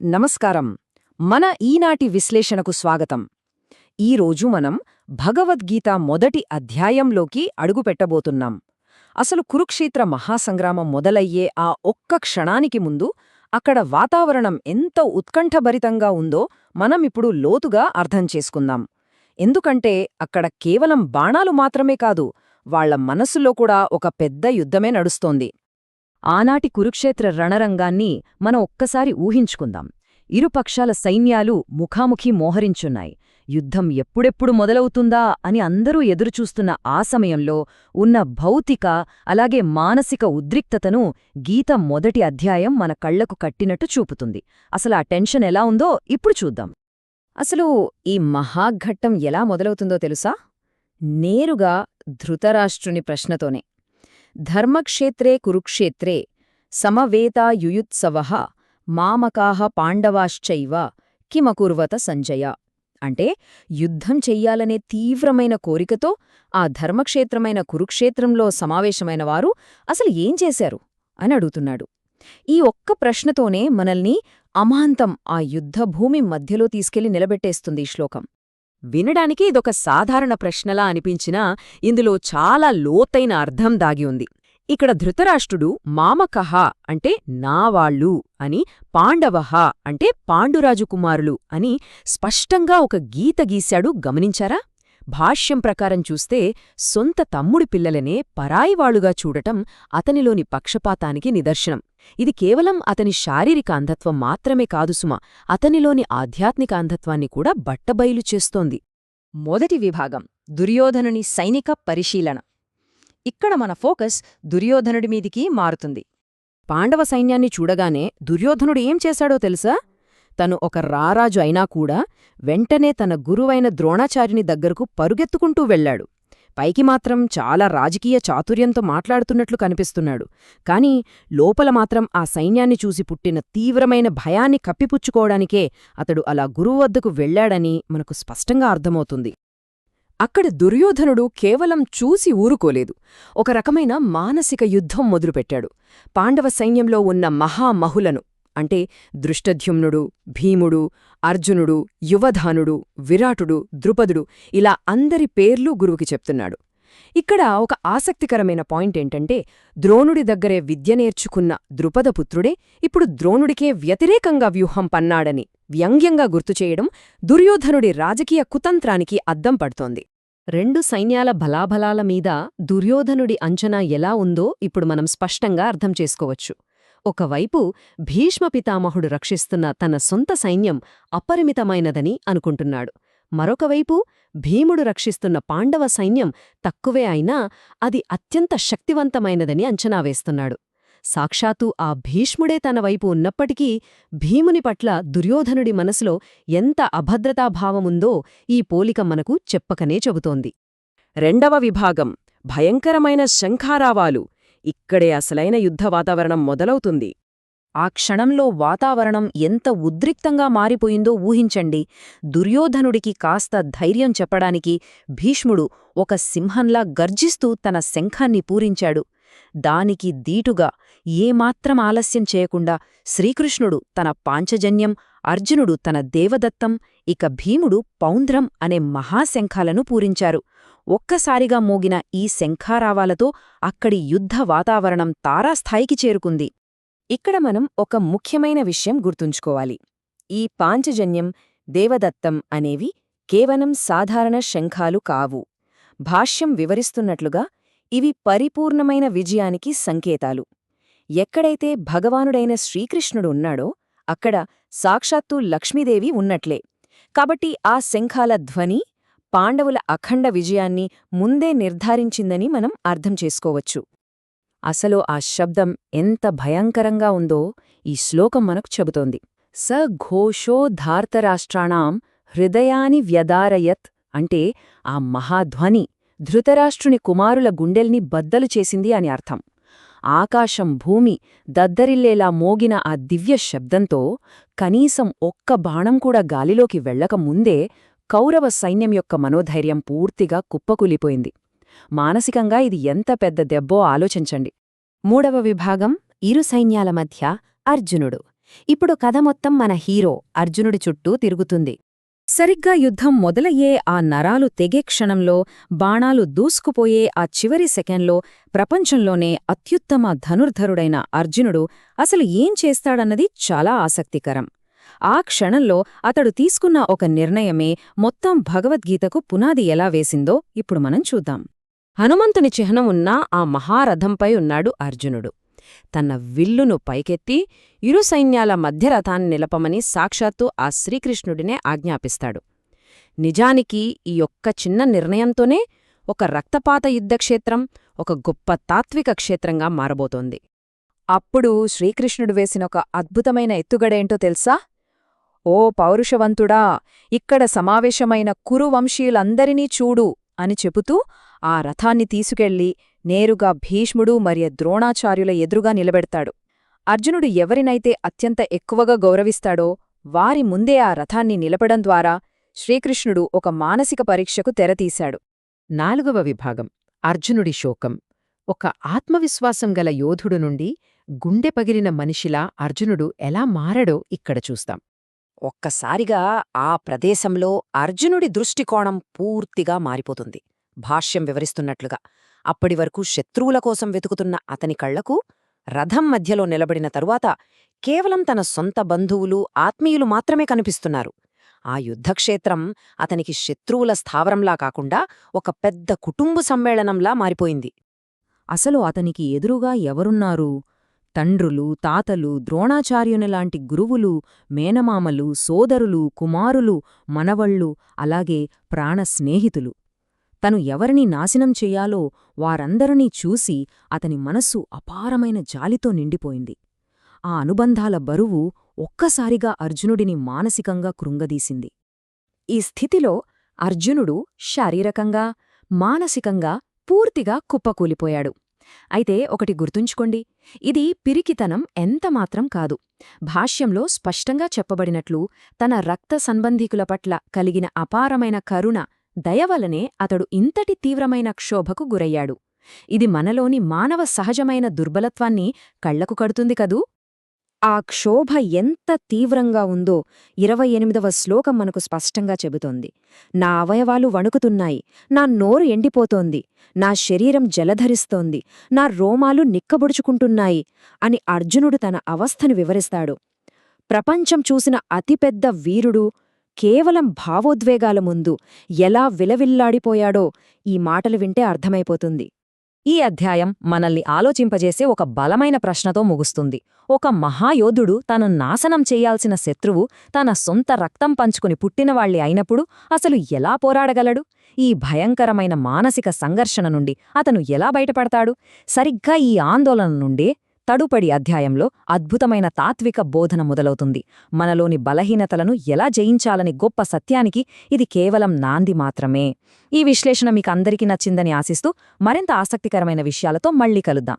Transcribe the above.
నమస్కారం. మన ఈనాటి విశ్లేషణకు స్వాగతం. ఈరోజు మనం భగవద్గీత మొదటి అధ్యాయంలోకి అడుగుపెట్టబోతున్నాం. అసలు కురుక్షేత్ర మహాసంగ్రామం మొదలయ్యే ఆ ఒక్క క్షణానికి ముందు అక్కడ వాతావరణం ఎంత ఉత్కంఠభరితంగా ఉందో మనమిప్పుడు లోతుగా అర్థం చేసుకుందాం. ఎందుకంటే అక్కడ కేవలం బాణాలు మాత్రమే కాదు, వాళ్ల మనసులో కూడా ఒక పెద్ద యుద్ధమే నడుస్తోంది. ఆనాటి కురుక్షేత్ర రణరంగాన్ని మనం ఒక్కసారి ఊహించుకుందాం. ఇరుపక్షాల సైన్యాలు ముఖాముఖీ మోహరించున్నాయి. యుద్ధం ఎప్పుడెప్పుడు మొదలవుతుందా అని అందరూ ఎదురుచూస్తున్న ఆ సమయంలో ఉన్న భౌతిక అలాగే మానసిక ఉద్రిక్తతను గీత మొదటి అధ్యాయం మన కళ్లకు కట్టినట్టు చూపుతుంది. అసలు ఆ టెన్షన్ ఎలా ఉందో ఇప్పుడు చూద్దాం. అసలు ఈ మహాఘట్టం ఎలా మొదలవుతుందో తెలుసా? నేరుగా ధృతరాష్ట్రుని ప్రశ్నతోనే. ధర్మక్షేత్రే కురుక్షేత్రే సమవేతాయుయుత్సవః మామకాః పాండవాశ్చైవ కిమకుర్వత సంజయ. అంటే యుద్ధం చెయ్యాలనే తీవ్రమైన కోరికతో ఆ ధర్మక్షేత్రమైన కురుక్షేత్రంలో సమావేశమైన వారు అసలు ఏం చేశారు అని అడుగుతున్నాడు. ఈ ఒక్క ప్రశ్నతోనే మనల్ని అమాంతం ఆ యుద్ధభూమి మధ్యలో తీసుకెళ్లి నిలబెట్టేస్తుంది ఈ శ్లోకం. వినడానికి ఇదొక సాధారణ ప్రశ్నలా అనిపించినా ఇందులో చాలా లోతైన అర్థం దాగి ఉంది. ఇక్కడ ధృతరాష్ట్రుడు మామకః అంటే నావాళ్ళు అని, పాండవః అంటే పాండురాజు కుమారులు అని స్పష్టంగా ఒక గీత గీశాడు. గమనించారా? భాష్యం ప్రకారం చూస్తే సొంత తమ్ముడి పిల్లలనే పరాయివాళ్లుగా చూడటం అతనిలోని పక్షపాతానికి నిదర్శనం. ఇది కేవలం అతని శారీరక అంధత్వం మాత్రమే కాదు సుమా, అతనిలోని ఆధ్యాత్మిక అంధత్వాన్ని కూడా బట్టబయలు చేస్తోంది. మొదటి విభాగం దుర్యోధనుని సైనిక పరిశీలన. ఇక్కడ మన ఫోకస్ దుర్యోధనుడి మీదికి మారుతుంది. పాండవ సైన్యాన్ని చూడగానే దుర్యోధనుడు ఏం చేశాడో తెలుసా? తను ఒక రారాజు అయినా కూడా వెంటనే తన గురువైన ద్రోణాచార్యుని దగ్గరకు పరుగెత్తుకుంటూ వెళ్లాడు. పైకి మాత్రం చాలా రాజకీయ చాతుర్యంతో మాట్లాడుతున్నట్లు కనిపిస్తున్నాడు. కాని లోపల మాత్రం ఆ సైన్యాన్ని చూసి పుట్టిన తీవ్రమైన భయాన్ని కప్పిపుచ్చుకోవడానికే అతడు అలా గురువు వద్దకు వెళ్లాడని మనకు స్పష్టంగా అర్థమవుతుంది. అక్కడ దుర్యోధనుడు కేవలం చూసి ఊరుకోలేదు. ఒక రకమైన మానసిక యుద్ధం మొదలుపెట్టాడు. పాండవ సైన్యంలో ఉన్న మహామహులను అంటే దృష్టద్యుమ్నుడు, భీముడు, అర్జునుడు, యువధానుడు, విరాటుడు, ద్రుపదుడు ఇలా అందరి పేర్లు గురువుకి చెప్తున్నాడు. ఇక్కడ ఒక ఆసక్తికరమైన పాయింటేంటంటే ద్రోణుడి దగ్గరే విద్య నేర్చుకున్న ద్రుపదపుత్రుడే ఇప్పుడు ద్రోణుడికే వ్యతిరేకంగా వ్యూహం పన్నాడని వ్యంగ్యంగా గుర్తుచేయడం దుర్యోధనుడి రాజకీయ కుతంత్రానికి అద్దం పడుతోంది. రెండు సైన్యాల బలాబలాల మీద దుర్యోధనుడి అంచనా ఎలా ఉందో ఇప్పుడు మనం స్పష్టంగా అర్థం చేసుకోవచ్చు. ఒకవైపు భీష్మపితామహుడు రక్షిస్తున్న తన సొంత సైన్యం అపరిమితమైనదని అనుకుంటున్నాడు. మరొకవైపు భీముడు రక్షిస్తున్న పాండవ సైన్యం తక్కువే అయినా అది అత్యంత శక్తివంతమైనదని అంచనా వేస్తున్నాడు. సాక్షాత్తు ఆ భీష్ముడే తన వైపు ఉన్నప్పటికీ భీముని పట్ల దుర్యోధనుడి మనసులో ఎంత అభద్రతాభావముందో ఈ పోలిక మనకు చెప్పకనే చెబుతోంది. రెండవ విభాగం భయంకరమైన శంఖారావాలు. ఇక్కడే అసలైన యుద్ధ వాతావరణం మొదలవుతుంది. ఆ క్షణంలో వాతావరణం ఎంత ఉద్రిక్తంగా మారిపోయిందో ఊహించండి. దుర్యోధనుడికి కాస్త ధైర్యం చెప్పడానికి భీష్ముడు ఒక సింహంలా గర్జిస్తూ తన శంఖాన్ని పూరించాడు. దానికి దీటుగా ఏమాత్రం ఆలస్యం చేయకుండా శ్రీకృష్ణుడు తన పాంచజన్యం, అర్జునుడు తన దేవదత్తం, ఇక భీముడు పౌంద్రం అనే మహాశంఖాలను పూరించారు. ఒక్కసారిగా మోగిన ఈ శంఖారావాలతో అక్కడి యుద్ధ వాతావరణం తారాస్థాయికి చేరుకుంది. ఇక్కడ మనం ఒక ముఖ్యమైన విషయం గుర్తుంచుకోవాలి. ఈ పాంచజన్యం, దేవదత్తం అనేవి కేవలం సాధారణ శంఖాలు కావు. భాష్యం వివరిస్తున్నట్లుగా ఇవి పరిపూర్ణమైన విజయానికి సంకేతాలు. ఎక్కడైతే భగవానుడైన శ్రీకృష్ణుడు ఉన్నాడో అక్కడ సాక్షాత్తు లక్ష్మీదేవి ఉన్నట్లే. కాబట్టి ఆ శంఖాల ధ్వని పాండవుల అఖండ విజయాన్ని ముందే నిర్ధారించిందని మనం అర్థం చేసుకోవచ్చు. అసలు ఆ శబ్దం ఎంత భయంకరంగా ఉందో ఈ శ్లోకం మనకు చెబుతోంది. స ఘోషో ధార్తరాష్ట్రాణాం హృదయాని వ్యదారయత్ అంటే ఆ మహాధ్వని ధృతరాష్ట్రుని కుమారుల గుండెల్ని బద్దలు చేసింది అని అర్థం. ఆకాశం భూమి దద్దరిల్లేలా మోగిన ఆ దివ్య శబ్దంతో కనీసం ఒక్క బాణం కూడా గాలిలోకి వెళ్లకముందే కౌరవ సైన్యం యొక్క మనోధైర్యం పూర్తిగా కుప్పకూలిపోయింది. మానసికంగా ఇది ఎంత పెద్ద దెబ్బో ఆలోచించండి. మూడవ విభాగం ఇరు సైన్యాల మధ్య అర్జునుడు. ఇప్పుడు కథ మొత్తం మన హీరో అర్జునుడి చుట్టూ తిరుగుతుంది. సరిగ్గా యుద్ధం మొదలయ్యే ఆ నరాలు తెగే క్షణంలో, బాణాలు దూసుకుపోయే ఆ చివరి సెకండ్లో ప్రపంచంలోనే అత్యుత్తమ ధనుర్ధరుడైన అర్జునుడు అసలు ఏం చేస్తాడన్నది చాలా ఆసక్తికరం. ఆ క్షణంలో అతడు తీసుకున్న ఒక నిర్ణయమే మొత్తం భగవద్గీతకు పునాది ఎలా వేసిందో ఇప్పుడు మనం చూద్దాం. హనుమంతుని చిహ్నం ఉన్న ఆ మహారథంపై ఉన్నాడు అర్జునుడు. తన విల్లును పైకెత్తి ఇరు సైన్యాల మధ్య రథాన్ని నిలపమని సాక్షాత్తు ఆ శ్రీకృష్ణుడినే ఆజ్ఞాపిస్తాడు. నిజానికి ఈ ఒక్క చిన్న నిర్ణయంతోనే ఒక రక్తపాత యుద్ధక్షేత్రం ఒక గొప్ప తాత్విక క్షేత్రంగా మారబోతోంది. అప్పుడు శ్రీకృష్ణుడు వేసిన ఒక అద్భుతమైన ఎత్తుగడేంటో తెలుసా? ఓ పౌరుషవంతుడా, ఇక్కడ సమావేశమైన కురువంశీయులందరినీ చూడు అని చెబుతూ ఆ రథాన్ని తీసుకెళ్లి నేరుగా భీష్ముడు మరియు ద్రోణాచార్యుల ఎదురుగా నిలబెడతాడు. అర్జునుడు ఎవరినైతే అత్యంత ఎక్కువగా గౌరవిస్తాడో వారి ముందే ఆ రథాన్ని నిలపడం ద్వారా శ్రీకృష్ణుడు ఒక మానసిక పరీక్షకు తెరతీశాడు. 4వ విభాగం అర్జునుడి శోకం. ఒక ఆత్మవిశ్వాసం గల యోధుడు నుండి గుండె పగిలిన మనిషిలా అర్జునుడు ఎలా మారడో ఇక్కడ చూస్తాం. ఒక్కసారిగా ఆ ప్రదేశంలో అర్జునుడి దృష్టికోణం పూర్తిగా మారిపోతుంది. భాష్యం వివరిస్తున్నట్లుగా అప్పటివరకు శత్రువుల కోసం వెతుకుతున్న అతని కళ్లకు రథం మధ్యలో నిలబడిన తరువాత కేవలం తన సొంత బంధువులు, ఆత్మీయులు మాత్రమే కనిపిస్తున్నారు. ఆ యుద్ధక్షేత్రం అతనికి శత్రువుల స్థావరంలా కాకుండా ఒక పెద్ద కుటుంబ సమ్మేళనంలా మారిపోయింది. అసలు అతనికి ఎదురుగా ఎవరున్నారు? తండ్రులు, తాతలు, ద్రోణాచార్యునిలాంటి గురువులు, మేనమామలు, సోదరులు, కుమారులు, మనవళ్ళు, అలాగే ప్రాణ స్నేహితులు. తను ఎవరిని నాశనం చెయ్యాలో వారందరినీ చూసి అతని మనస్సు అపారమైన జాలితో నిండిపోయింది. ఆ అనుబంధాల బరువు ఒక్కసారిగా అర్జునుడిని మానసికంగా కృంగదీసింది. ఈ స్థితిలో అర్జునుడు శారీరకంగా, మానసికంగా పూర్తిగా కుప్పకూలిపోయాడు. అయితే ఒకటి గుర్తుంచుకోండి, ఇది పిరికితనం ఎంతమాత్రం కాదు. భాష్యంలో స్పష్టంగా చెప్పబడినట్లు తన రక్త సంబంధికుల పట్ల కలిగిన అపారమైన కరుణ, దయవలనే అతడు ఇంతటి తీవ్రమైన క్షోభకు గురయ్యాడు. ఇది మనలోని మానవ సహజమైన దుర్బలత్వాన్ని కళ్లకు కడుతుంది కదూ. ఆ క్షోభ ఎంత తీవ్రంగా ఉందో 28వ శ్లోకం మనకు స్పష్టంగా చెబుతోంది. నా అవయవాలు వణుకుతున్నాయి, నా నోరు ఎండిపోతోంది, నా శరీరం జలధరిస్తోంది, నా రోమాలు నిక్కబొడుచుకుంటున్నాయి అని అర్జునుడు తన అవస్థను వివరిస్తాడు. ప్రపంచం చూసిన అతిపెద్ద వీరుడు కేవలం భావోద్వేగాల ముందు ఎలా విలవిల్లాడిపోయాడో ఈ మాటలు వింటే అర్థమైపోతుంది. ఈ అధ్యాయం మనల్ని ఆలోచింపజేసే ఒక బలమైన ప్రశ్నతో ముగుస్తుంది. ఒక మహాయోధుడు తను నాశనం చెయ్యాల్సిన శత్రువు తన సొంత రక్తం పంచుకుని పుట్టినవాళ్లి అయినప్పుడు అసలు ఎలా పోరాడగలడు? ఈ భయంకరమైన మానసిక సంఘర్షణ నుండి అతను ఎలా బయటపడతాడు? సరిగ్గా ఈ ఆందోళన నుండే తదుపరి అధ్యాయంలో అద్భుతమైన తాత్విక బోధన మొదలవుతుంది. మనలోని బలహీనతలను ఎలా జయించాలని గొప్ప సత్యానికి ఇది కేవలం నాంది మాత్రమే. ఈ విశ్లేషణ మీకు అందరికీ నచ్చిందని ఆశిస్తూ మరింత ఆసక్తికరమైన విషయాలతో మళ్ళీ కలుద్దాం.